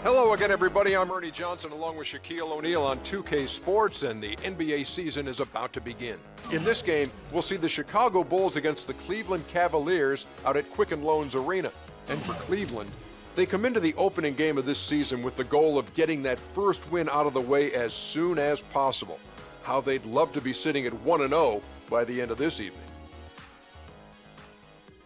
Hello again, everybody. I'm Ernie Johnson along with Shaquille O'Neal on 2K Sports, and the NBA season is about to begin. In this game, we'll see the Chicago Bulls against the Cleveland Cavaliers out at Quicken Loans Arena. And for Cleveland, they come into the opening game of this season with the goal of getting that first win out of the way as soon as possible. How they'd love to be sitting at 1-0 by the end of this evening.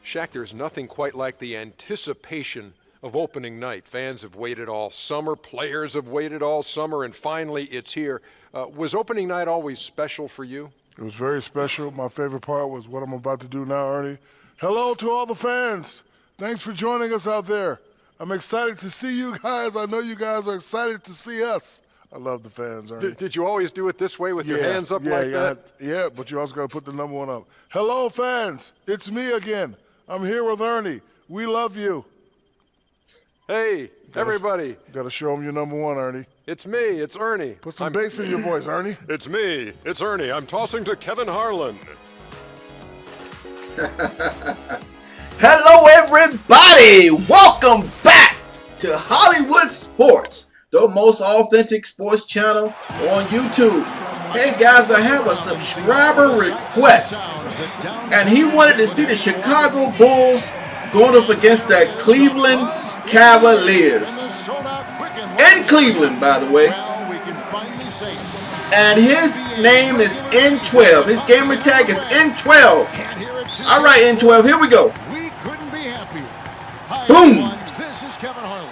Shaq, there's nothing quite like the anticipation of opening night. Fans have waited all summer, players have waited all summer, and finally it's here. Was opening night always special for you? It was very special. My favorite part was what I'm about to do now, Ernie. Hello to all the fans. Thanks for joining us out there. I'm excited to see you guys. I know you guys are excited to see us. I love the fans, Ernie. Did you always do it this way with your hands up like that? Yeah, but you also got to put the number one up. Hello, fans. It's me again. I'm here with Ernie. We love you. Hey, everybody. Got to show them your number one, Ernie. It's me. It's Ernie. Put some bass in your voice, Ernie. It's me. It's Ernie. I'm tossing to Kevin Harlan. Hello, everybody. Welcome back to Hollywood Sports, the most authentic sports channel on YouTube. Hey, guys, I have a subscriber request, and he wanted to see the Chicago Bulls going up against the Cleveland Cavaliers. In Cleveland, by the way. And his name is N12. His gamer tag is N12. All right, N12, here we go. We couldn't be happier. Boom. This is Kevin Harlan.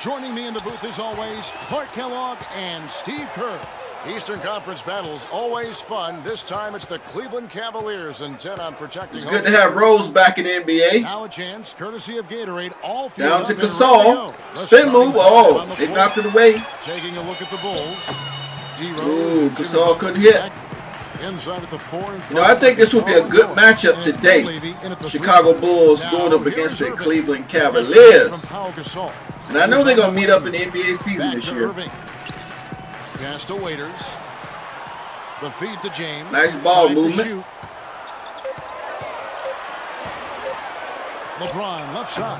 Joining me in the booth as always, Clark Kellogg and Steve Kerr. Eastern Conference battles always fun. This time it's the Cleveland Cavaliers intent on protecting. It's good to have Rose back in the NBA. Now a chance, courtesy of Gatorade, all down to Gasol. Spin move. Oh, they knocked it away. Taking a look at the Bulls. Ooh, Gasol couldn't hit. Inside at the 4 and 5. You know, I think this would be a good matchup today. Chicago Bulls going up against the Cleveland Cavaliers. And I know they're going to meet up in the NBA season this year. Pass to Waiters. The feed to James. Nice ball movement. LeBron, left shot.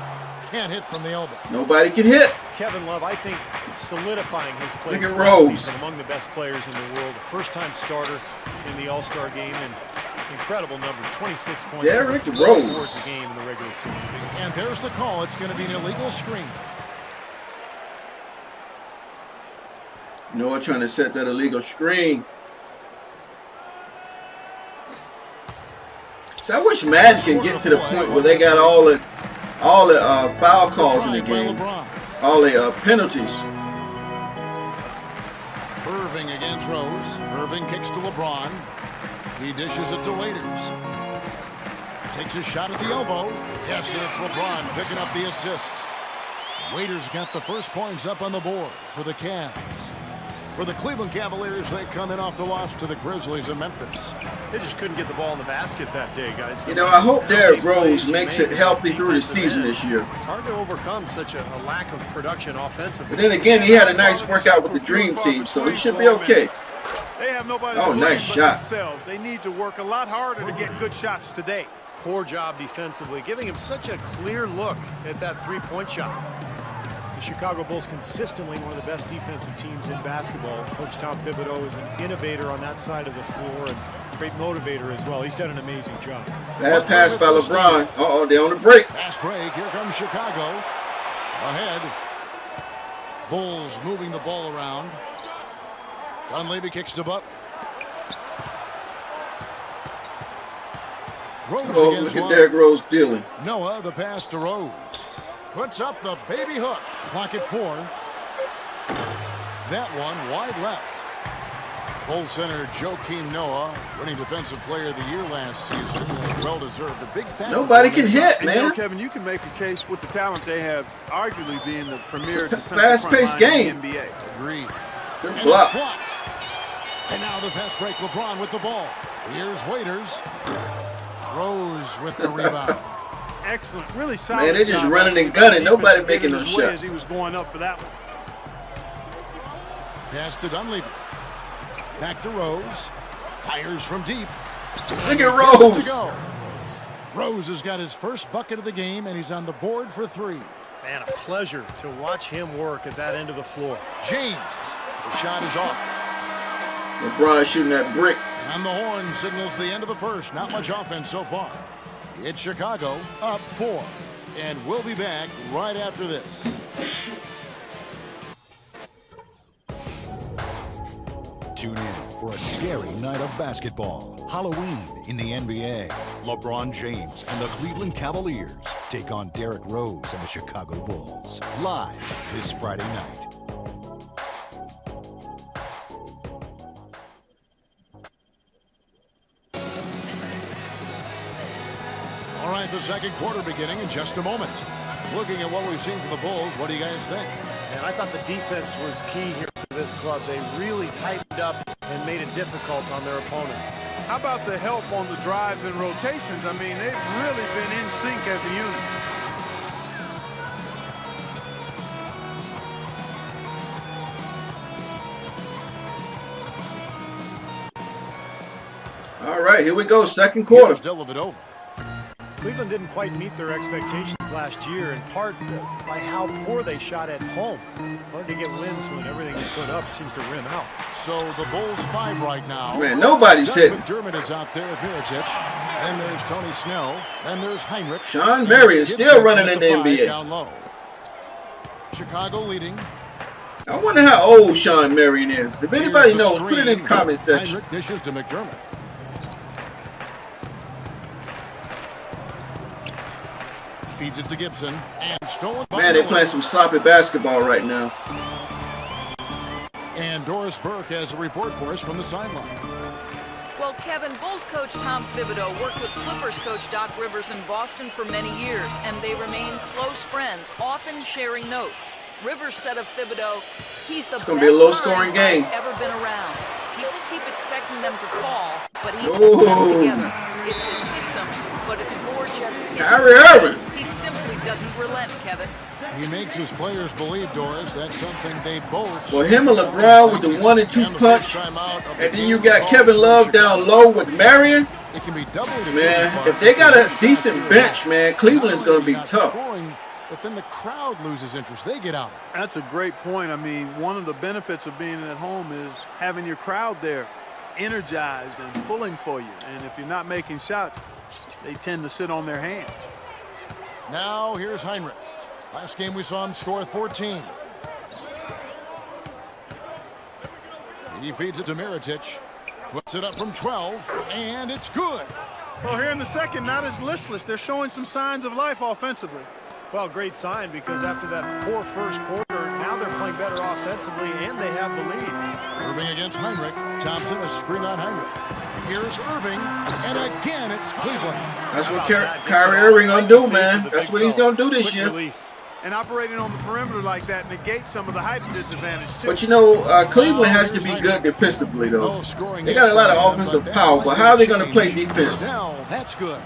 Can't hit from the elbow. Nobody can hit. Kevin Love, I think, solidifying his place Look at Rose. among the best players in the world. First-time starter in the All-Star game, and incredible numbers, 26 points. Derrick Rose. Rose. A game in the regular season. And there's the call. It's going to be an illegal screen. Noah trying to set that illegal screen. So I wish Madden can get to the point where they got all the foul calls in the game, all the penalties. Irving against Rose. Irving kicks to LeBron. He dishes it to Waiters. Takes a shot at the elbow. Yes, and it's LeBron picking up the assist. Waiters got the first points up on the board for the Cavs. For the Cleveland Cavaliers, they come in off the loss to the Grizzlies in Memphis. They just couldn't get the ball in the basket that day, guys. You know, I hope Derrick Rose makes it healthy through the season this year. It's hard to overcome such a lack of production offensively. But then again, he had a nice workout with the Dream Team, so he should be okay. They have nobody Oh, nice shot. themselves. They need to work a lot harder to get good shots today. Poor job defensively, giving him such a clear look at that three-point shot. The Chicago Bulls consistently one of the best defensive teams in basketball. Coach Tom Thibodeau is an innovator on that side of the floor and great motivator as well. He's done an amazing job. Bad pass by LeBron. Uh-oh, they're on the break. Fast break. Here comes Chicago. Ahead. Bulls moving the ball around. Dunleavy kicks to Butler. Rose Oh, look at Derrick Rose dealing. Noah, the pass to Rose. Puts up the baby hook. Clock at 4. That one wide left. Bulls center Joakim Noah, winning Defensive Player of the Year last season. Well-deserved. A big fan. Nobody can hit, And you know, man. Kevin, you can make a case with the talent they have, arguably being the premier It's a defensive fast-paced front line game. in the NBA. Agreed. Good And block. it's blocked. And now the fast break. LeBron with the ball. Here's Waiters. Rose with the rebound. Excellent, really solid. Man, they're just job running by and gunning. the Nobody defense making getting those his way shots. as he was going up for that one. Pass to Dunleavy. Back to Rose. Fires from deep. Look at To Rose. go. Rose has got his first bucket of the game, and he's on the board for 3. Man, a pleasure to watch him work at that end of the floor. James. The shot is off. LeBron shooting that brick. And the horn signals the end of the first. Not much offense so far. It's Chicago up 4. And we'll be back right after this. Tune in for a scary night of basketball. Halloween in the NBA. LeBron James and the Cleveland Cavaliers take on Derrick Rose and the Chicago Bulls. Live this Friday night. All right, the second quarter beginning in just a moment. Looking at what we've seen from the Bulls, what do you guys think? And I thought the defense was key here for this club. They really tightened up and made it difficult on their opponent. How about the help on the drives and rotations? I mean, they've really been in sync as a unit. All right, here we go. Second quarter. Dellavedova. Cleveland didn't quite meet their expectations last year, in part by how poor they shot at home. Hard to get wins when everything you put up seems to rim out. So the Bulls 5 right now. Man, nobody's hitting. McDermott is out there with Mirotic. Then there's Tony Snell. Then there's Heinrich. Sean Marion still running in the NBA. Down low. Chicago leading. I wonder how old Sean Marion is. If anybody knows, put it in the comment section. Heinrich dishes to McDermott. Feeds it to Gibson and stolen by Man, they playing some sloppy basketball right now. And Doris Burke has a report for us from the sideline. Well, Kevin, Bulls coach Tom Thibodeau worked with Clippers coach Doc Rivers in Boston for many years, and they remain close friends, often sharing notes. Rivers said of Thibodeau, he's the best gonna be a low-scoring game. I've ever been around. People keep expecting them to fall, but he puts them together. It's his system, but it's more just his Kyrie Irving. He simply doesn't relent, Kevin. He makes his players believe, Doris, that's something they both. Well, him and LeBron with the 1-2 punch, and then you got Kevin Love down low with Marion. It can be doubly Man, if they got a decent bench, man, Cleveland's going to be tough. But then the crowd loses interest. They get out. That's a great point. I mean, one of the benefits of being at home is having your crowd there energized and pulling for you. And if you're not making shots, they tend to sit on their hands. Now here's Heinrich. Last game we saw him score 14. He feeds it to Mirotic. Puts it up from 12, and it's good. Well, here in the second, not as listless. They're showing some signs of life offensively. Well, great sign, because after that poor first quarter, now they're playing better offensively, and they have the lead. Irving against Heinrich. Thompson, a screen on Heinrich. Here's Irving, and again it's Cleveland. That's what Kyrie Irving gonna do, man. That's what he's gonna do this year. And operating on the perimeter like that negates some of the height disadvantage, too. But you know, Cleveland has to be good defensively, though. They got a lot of offensive power, but how are they gonna play defense? That's good.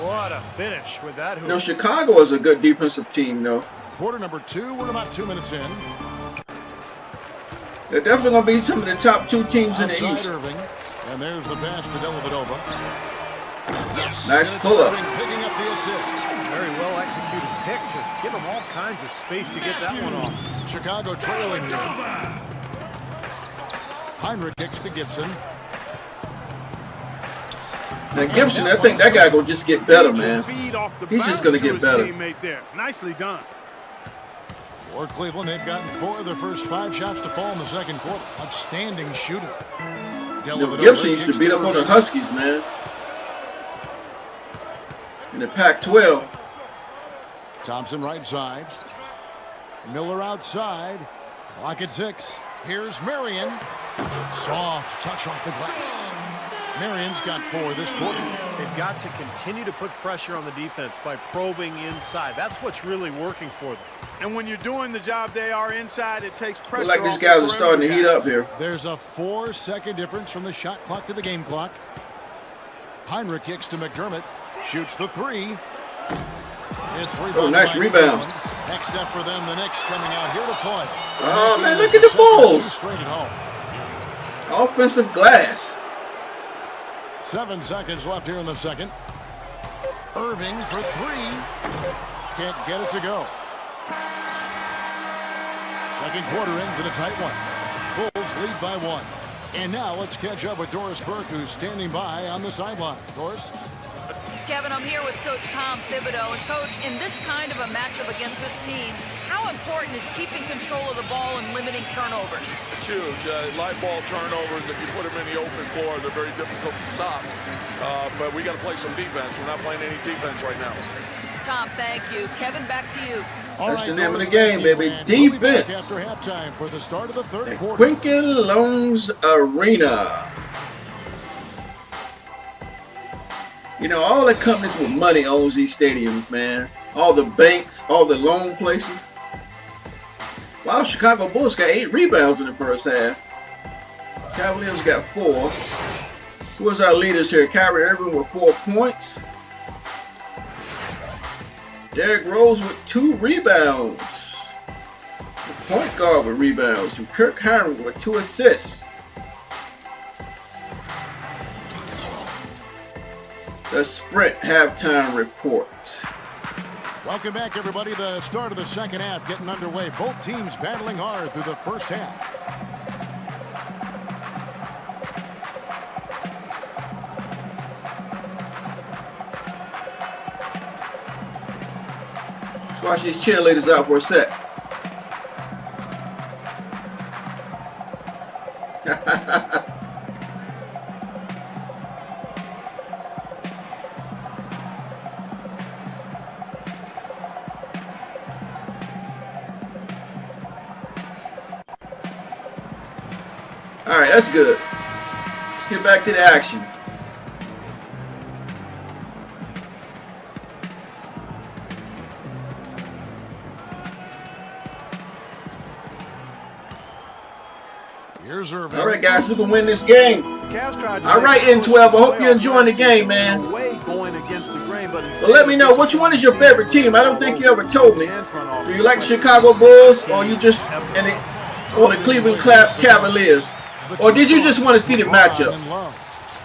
What a finish with that hoop. You know, Chicago is a good defensive team, though. Quarter number 2, we're about 2 minutes in. They're definitely gonna be some of the top 2 teams in the East. Irving, and there's the pass to Dellavedova. Yes. Nice pull-up. Picking up the assist. Very well executed pick to give them all kinds of space to get that one off. Chicago trailing here. Heinrich kicks to Gibson. Now Gibson, I think that guy gonna just get better, man. He's just gonna get better. There. Nicely done. For Cleveland, they've gotten 4 of their first 5 shots to fall in the second quarter. Outstanding shooter. You know, Gibson used to beat up on the Huskies, man. In the Pac-12. Thompson right side. Miller outside. Clock at 6. Here's Marion. Soft touch off the glass. Marion's got 4 this quarter. They've got to continue to put pressure on the defense by probing inside. That's what's really working for them. And when you're doing the job they are inside, it takes pressure. Look like these guys are starting to heat up here. There's a 4-second difference from the shot clock to the game clock. Heinrich kicks to McDermott. Shoots the 3. It's oh, nice rebound. Next step for them, the Knicks coming out here to play. Oh, man, look at the Bulls. Straight at home. Offensive glass. 7 seconds left here in the second. Irving for 3. Can't get it to go. Second quarter ends in a tight one. Bulls lead by 1. And now let's catch up with Doris Burke, who's standing by on the sideline. Doris? Kevin, I'm here with Coach Tom Thibodeau. And, Coach, in this kind of a matchup against this team, how important is keeping control of the ball and limiting turnovers? It's huge. Live ball turnovers, if you put them in the open floor, they're very difficult to stop. But we got to play some defense. We're not playing any defense right now. Tom, thank you. Kevin, back to you. That's the name of the game, baby. Defense. After halftime for the start of the third At quarter. Quicken Loans Arena. You know, all the companies with money owns these stadiums, man. All the banks, all the loan places. Wow, Chicago Bulls got 8 rebounds in the first half. Cavaliers got 4. Who was our leaders here? Kyrie Irving with 4 points. Derrick Rose with 2 rebounds. The point guard with rebounds. And Kirk Hinrich with 2 assists. The Sprint halftime report. Welcome back, everybody. The start of the second half getting underway. Both teams battling hard through the first half. Let's watch these cheerleaders out for a sec. All right, that's good. Let's get back to the action. Here's Irving. All right, guys, who can win this game? All right, N12, I hope you're enjoying the game, man. So let me know, which one is your favorite team? I don't think you ever told me. Do you like the Chicago Bulls, or you just or the Cleveland Cavaliers? Or did you just want to see the matchup?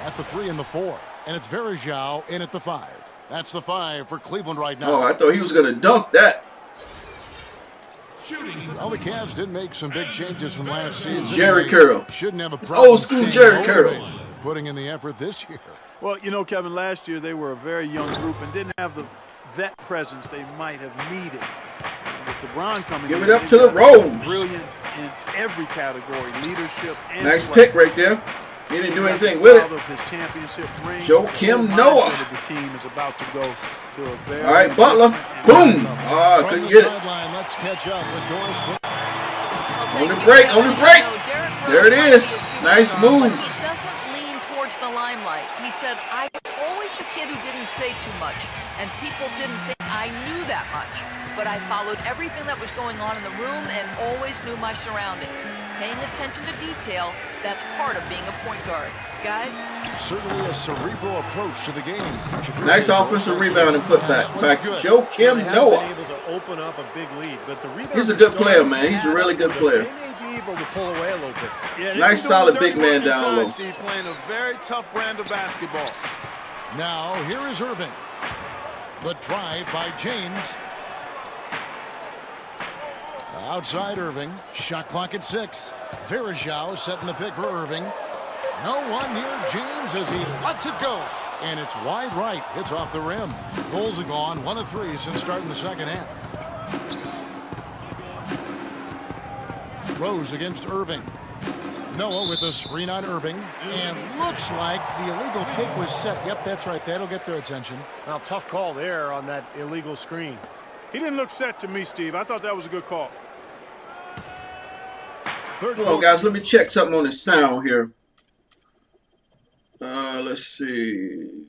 At the 3 and the 4. And it's Verjao in at the 5. That's the 5 for Cleveland right now. Oh, I thought he was going to dunk that. Well, the Cavs did make some big changes from last season. Jerry Curl. Shouldn't have a It's problem old school staying Jerry Curl. motivated, putting in the effort this year. Well, you know, Kevin, last year they were a very young group and didn't have the vet presence they might have needed. With LeBron coming Give in, it up they've to the got Rose. Brilliance in every category, leadership and Nice play. pick right there. He didn't do anything with Proud it. of his championship ring. Joakim The Noah. mindset of the team is about to go to a very All right, Butler. Boom. Ah, From couldn't the get it. sideline, let's catch up with Doris Burke. On the break, on the break. There it is. Nice move. He doesn't lean towards the limelight. He said, I was always the kid who didn't say too much, and people didn't think I knew that much. But I followed everything that was going on in the room and always knew my surroundings. Paying attention to detail, that's part of being a point guard. Guys? Certainly a cerebral approach to the game. Nice offensive rebound and putback by They Joakim haven't Noah. been able to open up a big lead, but the rebounds He's a are good player, starting man. to He's a add really up good bit. player. They may be able to pull away a little bit. Yeah, Nice, they're solid doing big man dirty down work low. inside, Steve, playing a very tough brand of basketball. Now, here is Irving. The drive by James. Outside Irving. Shot clock at 6. Verjao setting the pick for Irving. No one near James as he lets it go. And it's wide right. Hits off the rim. Bulls have gone 1 of 3 since starting the second half. Rose against Irving. Noah with a screen on Irving. And looks like the illegal kick was set. Yep, that's right. That'll get their attention. Now, tough call there on that illegal screen. He didn't look set to me, Steve. I thought that was a good call. Third Hold on, quarter. guys. Let me check something on the sound here. Let's see.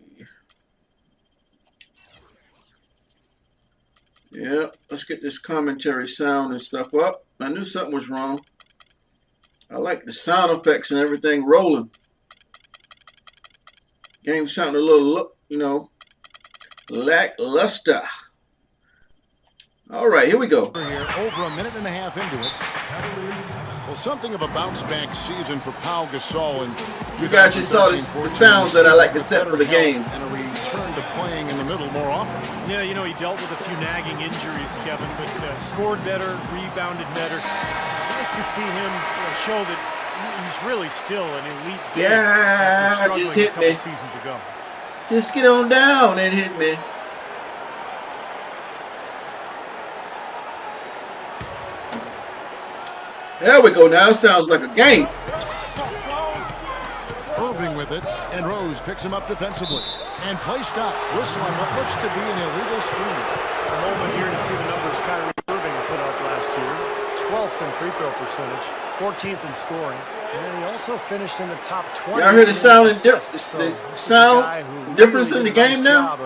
Yeah, let's get this commentary sound and stuff up. I knew something was wrong. I like the sound effects and everything rolling. Game sounded a little, lackluster. All right, here we go. Here, over a minute and a half into it. Well, something of a bounce-back season for Pau Gasol. And You guys just saw the sounds that I like to set for the game. And a return to playing in the middle more often. Yeah, you know, he dealt with a few nagging injuries, Kevin, but scored better, rebounded better. Nice to see him show that he's really still an elite big after just struggling hit a couple me. seasons ago. Just get on down and hit me. There we go. Now it sounds like a game. Irving with it, and Rose picks him up defensively. And play stops. Whistle on what looks to be an illegal screen. A moment here to see the numbers Kyrie Irving put up last year. 12th in free throw percentage, 14th in scoring, and he also finished in the top 20. Y'all hear the sound difference in the game now?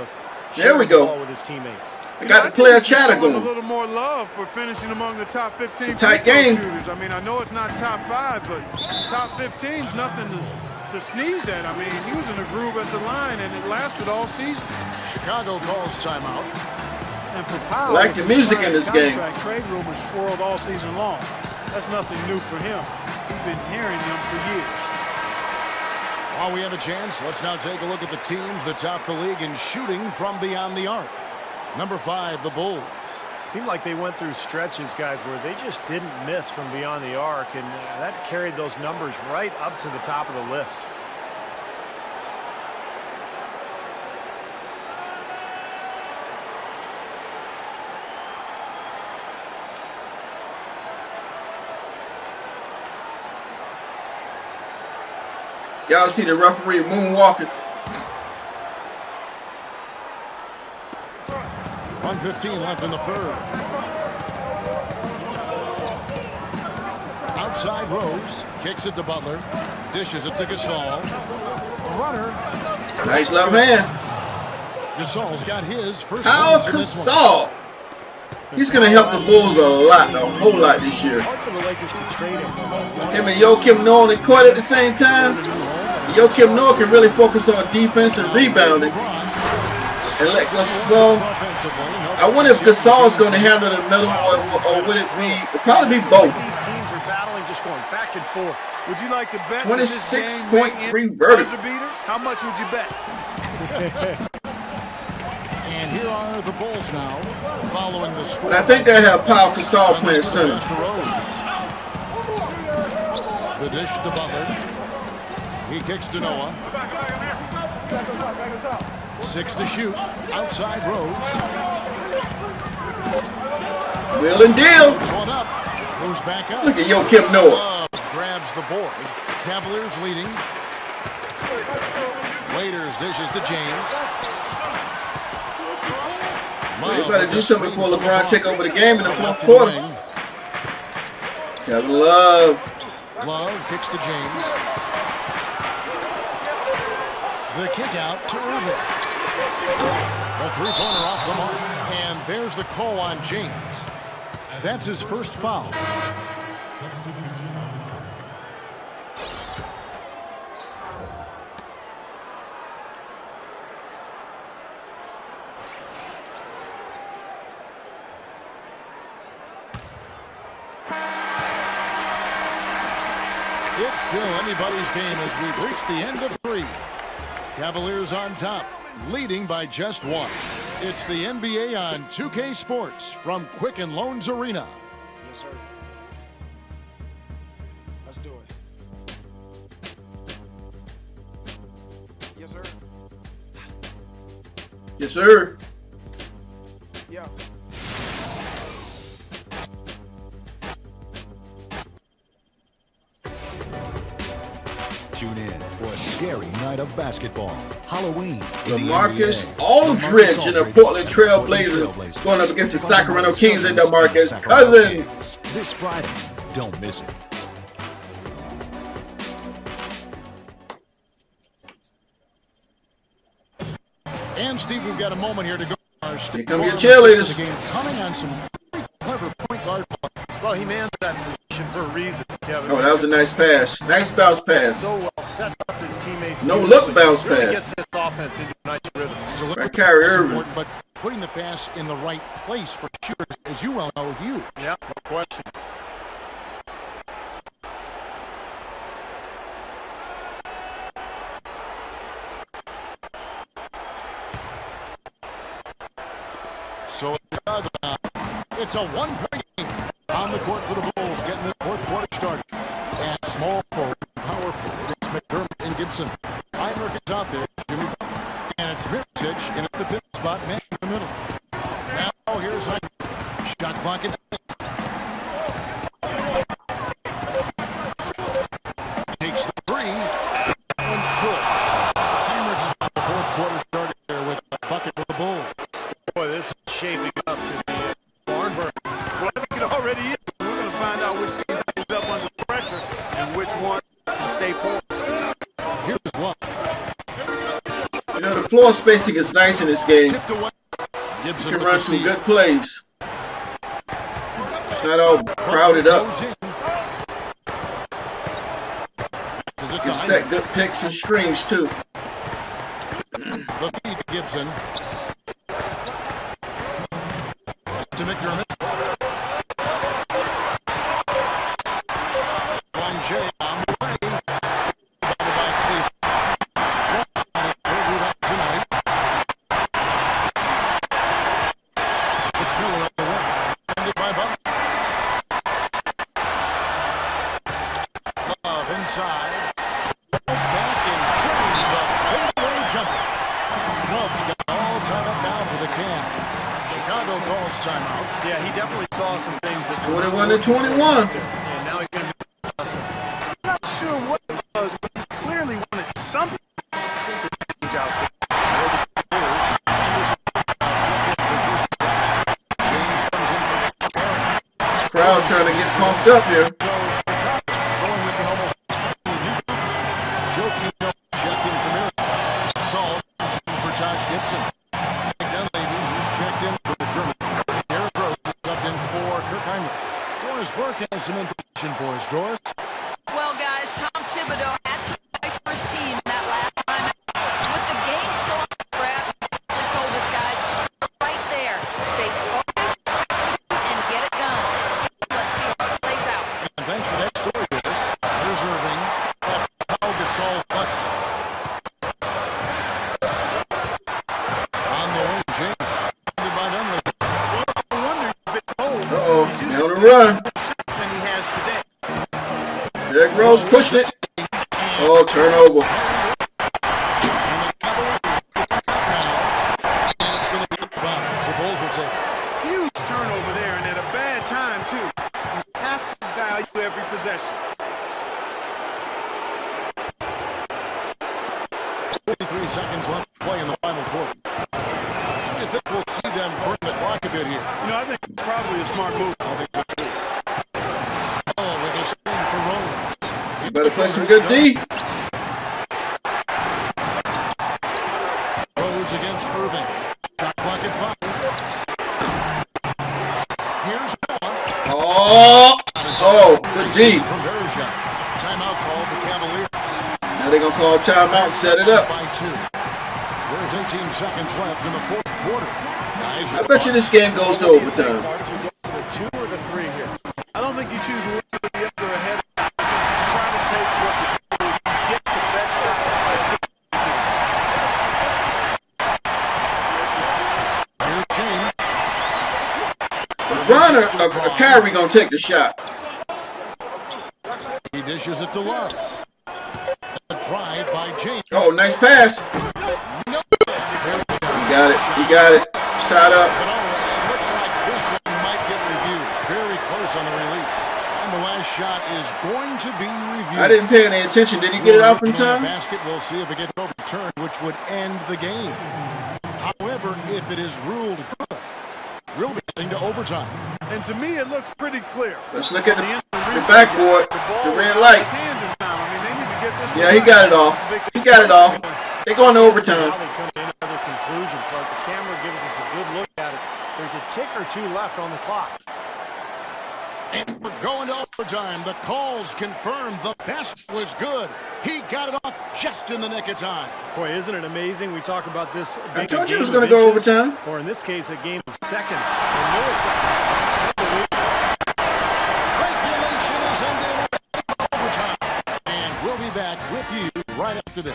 There we go. With his teammates. I got the player chatter A going. little more love for finishing among the top 15 It's a tight free throw game. shooters. I mean, I know it's not top 5, but top 15 is nothing to sneeze at. I mean, he was in a groove at the line, and it lasted all season. Chicago calls timeout. And for Powell, I like the music in this game. Trade rumors swirled all season long. That's nothing new for him. He's been hearing them for years. While we have a chance, let's now take a look at the teams that top the league in shooting from beyond the arc. Number 5, the Bulls. Seemed like they went through stretches, guys, where they just didn't miss from beyond the arc, and that carried those numbers right up to the top of the list. Y'all see the referee moonwalking. 1:15 left in the third. Outside Rose, kicks it to Butler, dishes it to Gasol. A runner. Nice left hand. Gasol's got his first. Kyle points in this one. Gasol. He's going to help the Bulls a whole lot this year. Hard for the Lakers to trade him. Him and Joakim Noah on the court at the same time. Joakim Noah can really focus on defense and rebounding. And let Gasol. I wonder if Gasol is going to handle the middle, or would it be? It'll probably be both. These teams are battling, just going back and forth. Would you like to bet 26.3 verdict. beater? How much would you bet? And here are the Bulls now, following the score. But I think they have Paul Gasol playing center. The dish to Butler. He kicks to Noah. 6 to shoot. Outside Rose. Wheel and deal. Puts one up. Goes back up. Look at Joakim Noah. Love grabs the board. Cavaliers leading. Waiters dishes to James. They better do something before LeBron take over the game in the fourth quarter. Kevin Love. Love kicks to James. The kick out to Irving. A three-pointer off the mark. And there's the call on James. That's his first foul. It's still anybody's game as we've reached the end of 3. Cavaliers on top, leading by just 1. It's the NBA on 2K Sports from Quicken Loans Arena. Yes, sir. Let's do it. Yes, sir. Yes, sir. Yeah. Tune in for a scary night of basketball. Halloween. LaMarcus Aldridge and the Portland Trail Blazers going up against the Sacramento Kings and DeMarcus Cousins. This Friday. Don't miss it. And Steve, we've got a moment here to go. Here come your cheerleaders. Coming on some clever point guard play. Well, he mans that position for a reason, Kevin. Oh, that was a nice pass. Nice bounce pass. So well sets up his teammates. No look bounce Really pass. gets this offense into a nice rhythm. By Kyrie Irving. But putting the pass in the right place for shooters, as you well know, huge. Yeah, no question. It's a one-point game on the court for the Bulls, getting the fourth quarter started. And small forward, power forward, it's McDermott and Gibson. Heinrich is out there, Jimmy Butler. And it's Mirotic in at the pistol spot, man in the middle. Now here's Heinrich. Shot clock and takes the three. That one's good. Heinrich's the fourth quarter started there with a bucket for the Bulls. Boy, this is shaping up to be a barn burner. Well, I think it already is. We're going to find out which team hangs up under pressure and which one can stay poised. Here's one. You know, the floor spacing is nice in this game. Tipped away. Gibson You can with run the some steal. good plays. It's not all crowded up. Goes in. Passes it You to can set Heinrich. good picks and screens too. The feed to Gibson. To McDermott. One J on the way. By Cleveland. We'll do that tonight. It's Miller on the wing. Defended by Butler. Love inside. Goes back and Jones the fadeaway jumper. Love's got it all tied up now for the Cavs. Chicago calls timeout. Yeah, he definitely saw some things that 21 to 21. And now he's going to do adjustments. I'm not sure what it was, but he clearly wanted something to change out there. James comes in for Chicago. This crowd trying to get pumped up here. Going with an almost Joakim checking for Mirotic. Saul comes in for Josh Gibson. Dunleavy, who's checked in for McDermott. Derrick Rose is subbed in for Kirk Heinrich. Doris Burke has some information for us. Doris? Well, guys, Tom Thibodeau had some advice for his team in that last time out. With the game still on the grass, he told his guys, right there, stay focused, execute, and get it done. Let's see how it plays out. And thanks for that story, Doris. There's Irving. Pau Gasol's bucket. On the wing, James. Defended by Dunleavy. I wonder if it's cold. Uh-oh, they on the run. Than he has today. Derrick Rose pushing it. Oh, turnover. And it's going to be the Bulls will take it. Huge turnover there, and at a bad time, too. You have to value every possession. 53 seconds left to play in the final quarter. What do you think we'll see them burn the clock a bit here? You know, I think it's probably a smart move. I think so too. Oh, with a screen for Rose. You better play some good D. Rose against Irving. Shot clock at 5. Here's Noah. Oh, good D. From Bergeron. Timeout called the Cavaliers. Now they're going to call timeout and set it up. By 2. There's 18 seconds left in the fourth quarter. Guys, I bet you this game goes to overtime. the 2 or the 3 here. I don't think you choose one or the other ahead. You try to take what's available. You get the best shot as quickly here's James. LeBron or Kyrie going to take the shot. He dishes it to Love. A drive by James. Oh, nice pass. No. He got it. He got it. It's tied up. But it looks like this one might get reviewed. Very close on the release. And the last shot is going to be reviewed. I didn't pay any attention. Did he get it off in time? Basket. We'll see if it gets overturned, which would end the game. However, if it is ruled good, we'll be heading to overtime. And to me, it looks pretty clear. Let's look at the backboard. The red light. Hands in time. I mean, they need to get this Yeah, he got it off. He got it off. They're going to overtime. Now they come to another conclusion, Clark. The camera gives us a good look at it. There's a tick or 2 left on the clock. And we're going to overtime. The calls confirm the best was good. He got it off just in the nick of time. Boy, isn't it amazing? We talk about this. I told you it was going to go overtime. Or in this case, a game of seconds or milliseconds. Regulation is ended in overtime. And we'll be back with you right after this.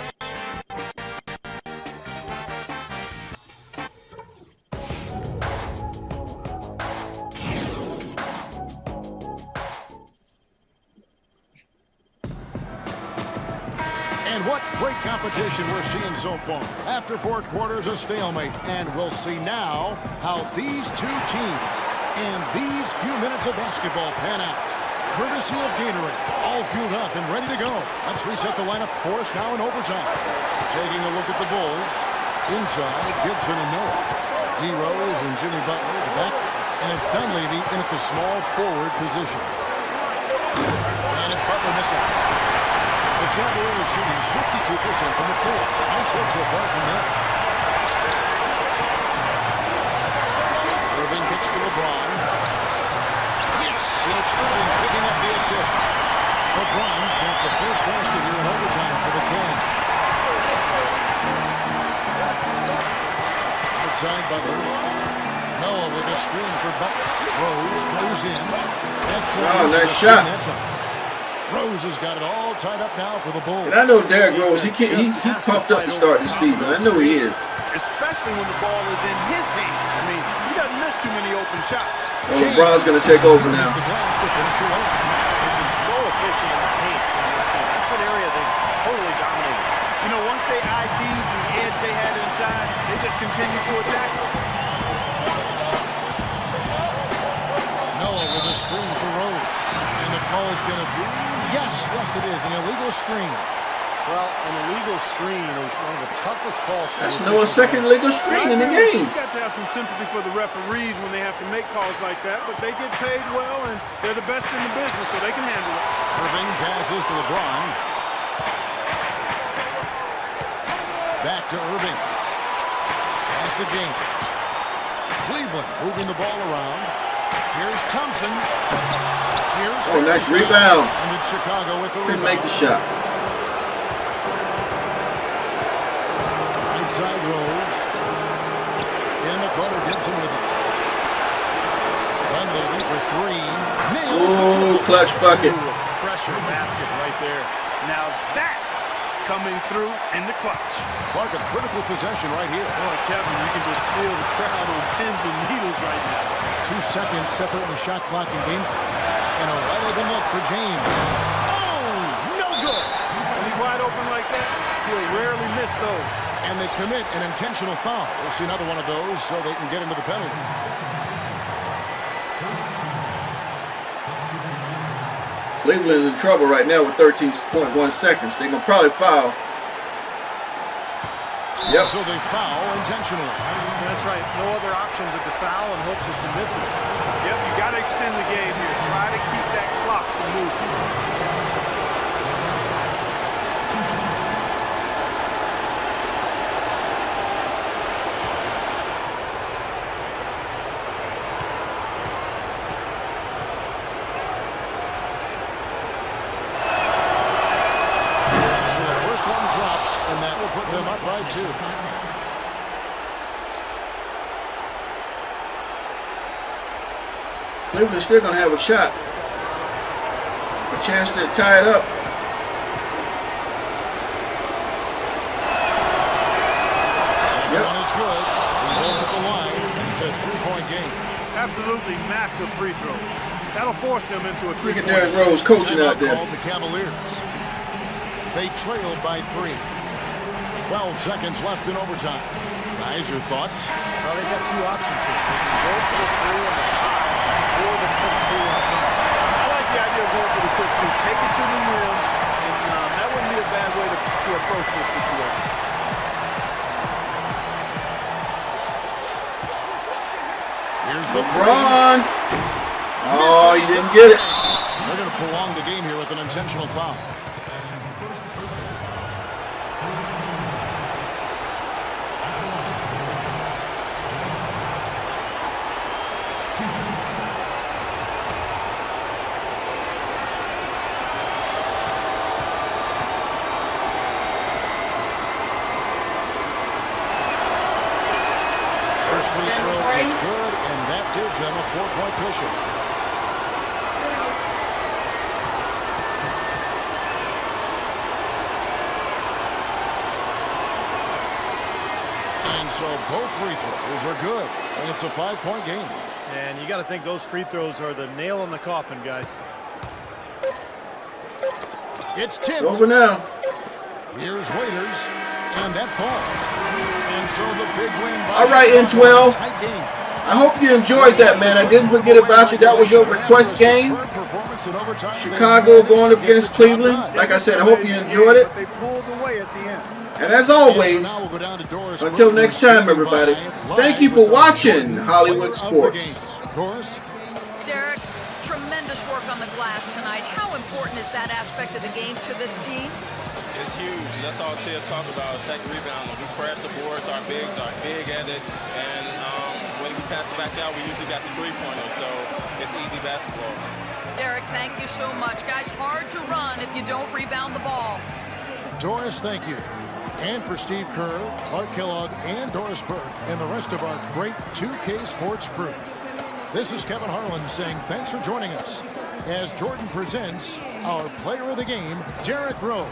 And what great competition we're seeing so far. After 4 quarters, a stalemate. And we'll see now how these two teams and these few minutes of basketball pan out. Courtesy of Gatorade, all fueled up and ready to go. Let's reset the lineup for us now in overtime. Taking a look at the Bulls. Inside, Gibson and Noah. D. Rose and Jimmy Butler at the back. And it's Dunleavy in at the small forward position. And it's Butler missing. The Cavaliers shooting 52% from the floor. Nice work so far from them. Irving kicks to LeBron. Yes, and it's Irving picking up the assist. LeBron's got the first basket here in overtime for the Cavs. Outside Butler. Noah with a screen for Butler. Rose goes in. Oh, nice shot. Rose has got it all tied up now for the Bulls. And I know Derrick Rose, he pumped up to start the season. I know he is. Especially when the ball is in his hands. I mean, he doesn't miss too many open shots. Oh, LeBron's going to take over now. They've been so efficient in the paint in this game. That's an area they've totally dominated. You know, once they ID'd the edge they had inside, they just continued to attack it. Noah with a screen for Rose. And the call is going to be, yes, it is, an illegal screen. Well, an illegal screen is one of the toughest calls. That's Noah's second illegal screen in the game. You got to have some sympathy for the referees when they have to make calls like that, but they get paid well, and they're the best in the business, so they can handle it. Irving passes to LeBron. Back to Irving. Pass to James. Cleveland moving the ball around. Here's Thompson. Here's nice rebound. And it's Chicago with the Couldn't rebound. make the shot. Inside Rose. In the corner, Gibson with it. Dunleavy for 3. Ooh, clutch bucket. Ooh, a pressure basket right there. Now that's coming through in the clutch. Clark, a critical possession right here. Boy, Kevin, you can just feel the crowd on pins and needles right now. 2 seconds separating the shot clock and game. And a wide open look for James. Oh, no good. When he's wide open like that, he'll rarely miss those. And they commit an intentional foul. We'll see another one of those so they can get into the penalties. Cleveland is in trouble right now with 13.1 seconds. They're going to probably foul. Yep. So they foul intentionally. That's right. No other option but to foul and hope for some misses. Yep, you got to extend the game here. Try to keep that clock from moving. So the first one drops, and that will put them up by 2. Cleveland's still going to have a shot. A chance to tie it up. Second one is good. Both at the line. It's a 3-point game. Absolutely massive free throw. That'll force them into a Look at 3-point. Derrick Rose coaching Timeout out there. called the Cavaliers. They trailed by 3. 12 seconds left in overtime. Guys, your thoughts? Well, they've got 2 options here. They can go for the 3 on the top or the quick 2 on front. I like the idea of going for the quick 2. Take it to the rim, and that wouldn't be a bad way to approach this situation. Here's the LeBron. Oh, he didn't get it. They're going to prolong the game here with an intentional foul. First free throw is good, and that gives them a 4-point cushion. And so both free throws are good, and it's a 5-point game. And you got to think those free throws are the nail in the coffin, guys. It's It's tipped. over now. Here's Waiters, and that falls. And so the big win by All right, N12. I hope you enjoyed that, man. I didn't forget about you. That was your request game. Chicago going up against Cleveland. Like I said, I hope you enjoyed it. They pulled away at the end. And as always, until next time, everybody, thank you for watching Hollywood Sports. Derek, tremendous work on the glass tonight. How important is that aspect of the game to this team? It's huge. That's all Tibbs talk about, second rebound. We crash the boards, our bigs are big at it, and when we pass it back out, we usually got the three-pointer, so it's easy basketball. Derek, thank you so much. Guys, hard to run if you don't rebound the ball. Doris, thank you. And for Steve Kerr, Clark Kellogg, and Doris Burke, and the rest of our great 2K Sports crew. This is Kevin Harlan saying thanks for joining us as Jordan presents our player of the game, Derrick Rose.